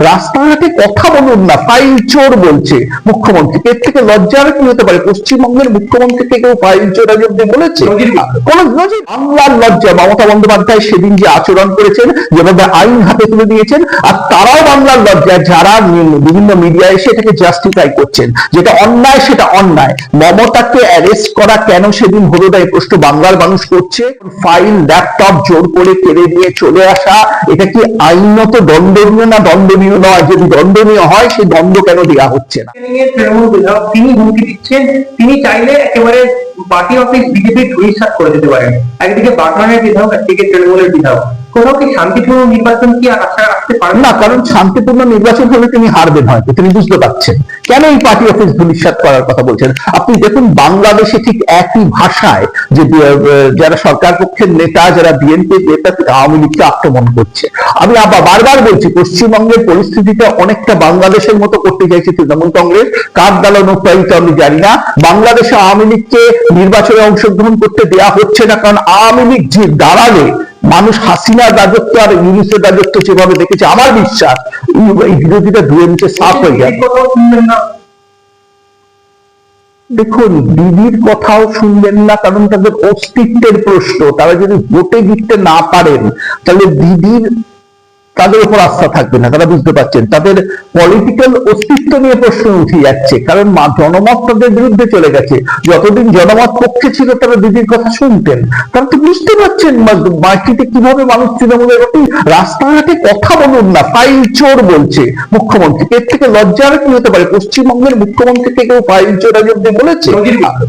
রাস্তাঘাটে কথা বলুন না, ফাইল চোর বলছে মুখ্যমন্ত্রী। এর থেকে লজ্জার কি হতে পারে? পশ্চিমবঙ্গের মুখ্যমন্ত্রীকে কেউ ফাইল চোর আজ অব্দি বলেছে? কোন নজির? বাংলার লজ্জা। মমতা বন্দ্যোপাধ্যায় সেদিন যে আচরণ করেছেন, যেভাবে আইন হাতে তুলে দিয়েছেন, আর তারাও বাংলার লজ্জা যারা বিভিন্ন মিডিয়ায় এসে এটাকে জাস্টিফাই করছেন, যেটা অন্যায় সেটা অন্যায়। মমতাকে অ্যারেস্ট করা কেন সেদিন হলো না, এই প্রশ্ন বাংলার মানুষ করছে। ফাইল ল্যাপটপ জোর করে কেড়ে নিয়ে চলে আসা, এটা কি আইনত দণ্ডনীয় না দণ্ডনীয় নয়? যদি দণ্ডনীয় হয়, সেই দণ্ড কেন দেওয়া হচ্ছে না? তৃণমূল বিধায়ক তিনি হুমকি দিচ্ছেন, তিনি চাইলে একেবারে পার্টি অফিস বিজেপি ধুলিস্যাৎ করে দিতে পারেন। একদিকে বাগনানের বিধায়ক, একদিকে তৃণমূলের বিধায়ক। কোথাও কি শান্তিপূর্ণ নির্বাচন কি আশা রাখতে পারেন না? কারণ শান্তিপূর্ণ নির্বাচন হলে তিনি হারবেন, হয়তো তিনি বুঝতে পারছেন। কেন এই পার্টি অফিস ধূলিসাৎ করার কথা বলছেন? আপনি দেখুন, বাংলাদেশে ঠিক একই ভাষায় যে যারা সরকার পক্ষের নেতা, যারা বিএনপি নেতা, আওয়ামী লীগকে আক্রমণ করছে। আমি বারবার বলছি, পশ্চিমবঙ্গের পরিস্থিতিটা অনেকটা বাংলাদেশের মতো করতে চাইছে তৃণমূল কংগ্রেস। কার দ্বারা অনুপ্রাণিত আমি জানি না। বাংলাদেশে আওয়ামী লীগকে নির্বাচনে অংশগ্রহণ করতে দেওয়া হচ্ছে না, কারণ আওয়ামী লীগ যে দাঁড়ালে মানুষ হাসিনার রাজত্ব আর ইউনিসের রাজত্ব যেভাবে দেখেছে, আমার বিশ্বাস এই বিরোধীরা ধুয়ে নিচে সাফ হয়ে যায়। দেখুন, দিদির কথাও শুনবেন না, কারণ তাদের অস্তিত্বের প্রশ্ন। তারা যদি ভোটে জিততে না পারেন, তাহলে দিদির তাদের উপর আস্থা থাকবে না। তারা বুঝতে পারছেন তাদের পলিটিক্যাল অস্তিত্ব নিয়ে প্রশ্ন উঠে যাচ্ছে, কারণ জনমত তাদের বিরুদ্ধে চলে গেছে। যতদিন জনমত পক্ষে ছিল, তারা দিদির কথা শুনতেন। তারা তো বুঝতে পারছেন মাটিতে কিভাবে মানুষ তৃণমূলের প্রতি। রাস্তাঘাটে কথা বলুন না, ফাইল চোর বলছে মুখ্যমন্ত্রী। এর থেকে লজ্জার কি হতে পারে? পশ্চিমবঙ্গের মুখ্যমন্ত্রীকে কেউ ফাইল চোর আজ অব্দি বলেছে?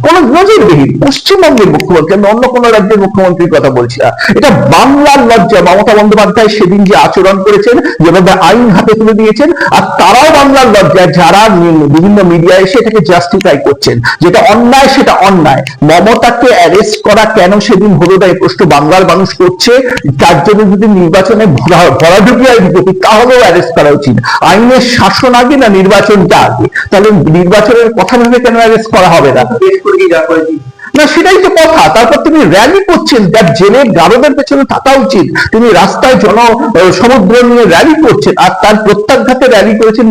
কোন নজিরবিহীন। পশ্চিমবঙ্গের মুখ্যমন্ত্রী, আমি অন্য কোন রাজ্যের মুখ্যমন্ত্রীর কথা বলছি না। এটা বাংলার লজ্জা। মমতা বন্দ্যোপাধ্যায় সেদিন যে আচরণ করেছেন, যেভাবে আইন হাতে তুলে দিয়েছেন, আর তারাও বাংলার লজ্জা যারা বিভিন্ন মিডিয়ায় এসে এটাকে জাস্টিফাই করছেন, যেটা অন্যায় সেটা অন্যায়। মমতাকে অ্যারেস্ট করা কেন সেদিন হলো না, এই প্রশ্ন বাংলার মানুষ করছে। তার জন্য যদি নির্বাচনে ভরাডুবি হয় বিজেপি, তাহলেও অ্যারেস্ট করা উচিত। আইনের শাসন আগে না নির্বাচনটা আগে? তাহলে নির্বাচনের কথা ভেবে কেন অ্যারেস্ট করা হবে না? না, সেটাই তো কথা। তারপর তিনি র্যালি করছেন, যার জেলের গারদের পেছনে থাকা উচিত। তিনি রাস্তায় সমুদ্র নিয়ে র্যালি করছেন, আর তার প্রত্যাঘাতে র্যালি করেছেন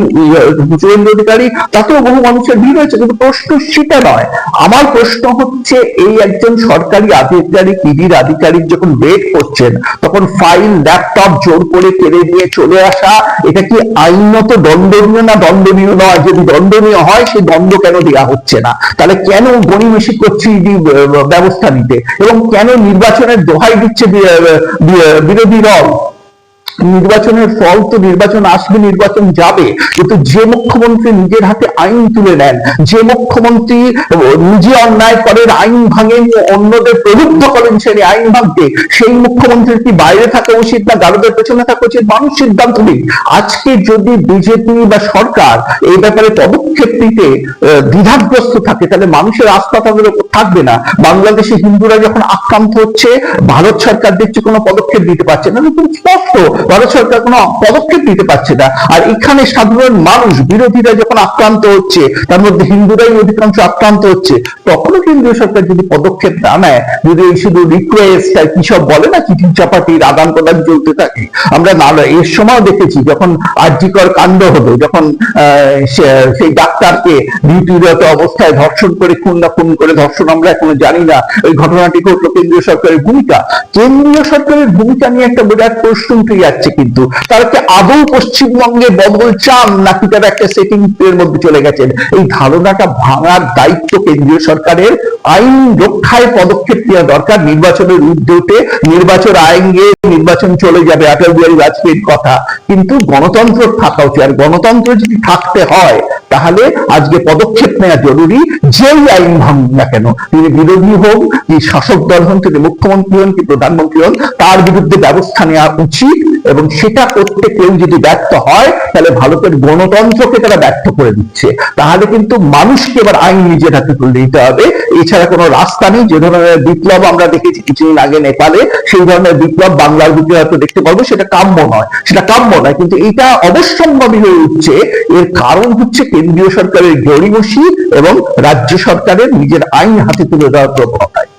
শুভেন্দু অধিকারী। তাতেও বহু মানুষের ভিড় হয়েছে। কিন্তু প্রশ্ন সেটা নয়। আমার প্রশ্ন হচ্ছে, এই একজন সরকারি আধিকারিক, ইডির আধিকারিক যখন ওয়েট করছেন, তখন ফাইল ল্যাপটপ জোর করে কেড়ে নিয়ে চলে আসা, এটা কি আইনত দণ্ডনীয় না দণ্ডনীয় নয়? যদি দণ্ডনীয় হয়, সেই দণ্ড কেন দেওয়া হচ্ছে না? তাহলে কেন গণিমসি করছি ব্যবস্থা নিতে, এবং কেন নির্বাচনের দোহাই দিচ্ছে বিরোধী দল? নির্বাচনের ফল তো নির্বাচন আসবে, নির্বাচন যাবে, কিন্তু যে মুখ্যমন্ত্রী নিজের হাতে আইন তুলে নেন, যে মুখ্যমন্ত্রী নিজে অন্যায় করেন, আইন ভাঙেন, অন্যদের প্রলুব্ধ করেন সেই আইন ভাঙতে, সেই মুখ্যমন্ত্রীর কি বাইরে থাকা উচিত না গারদের পেছনে থাকা উচিত? মানুষ সিদ্ধান্ত নিক। আজকে যদি বিজেপি বা সরকার এই ব্যাপারে পদক্ষেপ নিতে দ্বিধাগ্রস্ত থাকে, তাহলে মানুষের আস্থা তাদের উপর থাকবে না। বাংলাদেশে হিন্দুরা যখন আক্রান্ত হচ্ছে, ভারত সরকার দেখছে কোনো পদক্ষেপ দিতে পারছে না। স্পষ্ট, ভারত সরকার কোনো পদক্ষেপ নিতে পারছে না। আর এখানে সাধারণ মানুষ, বিরোধীরা যখন আক্রান্ত হচ্ছে, তার মধ্যে হিন্দুরাই অধিকাংশ আক্রান্ত হচ্ছে, তখনও কেন্দ্রীয় সরকার যদি পদক্ষেপ না নেয়, যদি শুধু রিকোয়েস্ট আর কি সব বলে না, চিঠি চাপাটির আদান প্রদান চলতে থাকে। আমরা এর সময় দেখেছি, যখন আরজিকর কাণ্ড হলো, যখন সেই ডাক্তারকে ডিউটিরত অবস্থায় ধর্ষণ করে খুন করে ধর্ষণ, আমরা এখনো জানি না ওই ঘটনাটি ঘটলো। কেন্দ্রীয় সরকারের ভূমিকা নিয়ে একটা বিরাট প্রশ্ন উঠে যাচ্ছে। কিন্তু তারা কি আদৌ পশ্চিমবঙ্গে বদল চান, নাকি তারা একটা সেটিং এর মধ্যে চলে গেছেন? এই ধারণাটা ভাঙার দায়িত্ব কেন্দ্রীয় সরকারের। আইন রক্ষায় পদক্ষেপ নেওয়া দরকার। নির্বাচনের ঊর্ধ্বে উঠে নির্বাচন আইনে নির্বাচন চলে যাবে, অটল বিহারী বাজপেয়ীর কথা, কিন্তু গণতন্ত্র থাকা উচিত। আর গণতন্ত্র যদি থাকতে হয়, তাহলে আজকে পদক্ষেপ নেওয়া জরুরি। যেই আইন ভাঙুন না কেন, তিনি বিরোধী হোক কি শাসক দল হন, তিনি মুখ্যমন্ত্রী হন কি প্রধানমন্ত্রী হন, তার বিরুদ্ধে ব্যবস্থা নেওয়া উচিত। এবং সেটা করতে কেউ যদি ব্যর্থ হয়, তাহলে ভারতের গণতন্ত্রকে তারা ব্যর্থ করে দিচ্ছে। তাহলে কিন্তু মানুষকে এবার আইন নিজের হাতে তুলে দিতে হবে। এছাড়া কোনো রাস্তা নেই। যে ধরনের বিপ্লব আমরা দেখেছি কিছুদিন আগে নেপালে, সেই ধরনের বিপ্লব বাংলার বুকে হয়তো দেখতে পারবো। সেটা কাম্য নয়, কিন্তু এটা অবশ্যম্ভাবী হয়ে উঠছে। এর কারণ হচ্ছে কেন্দ্রীয় সরকারের গড়িমসি এবং রাজ্য সরকারের নিজের আইন হাতে তুলে দেওয়ার প্রবণতায়।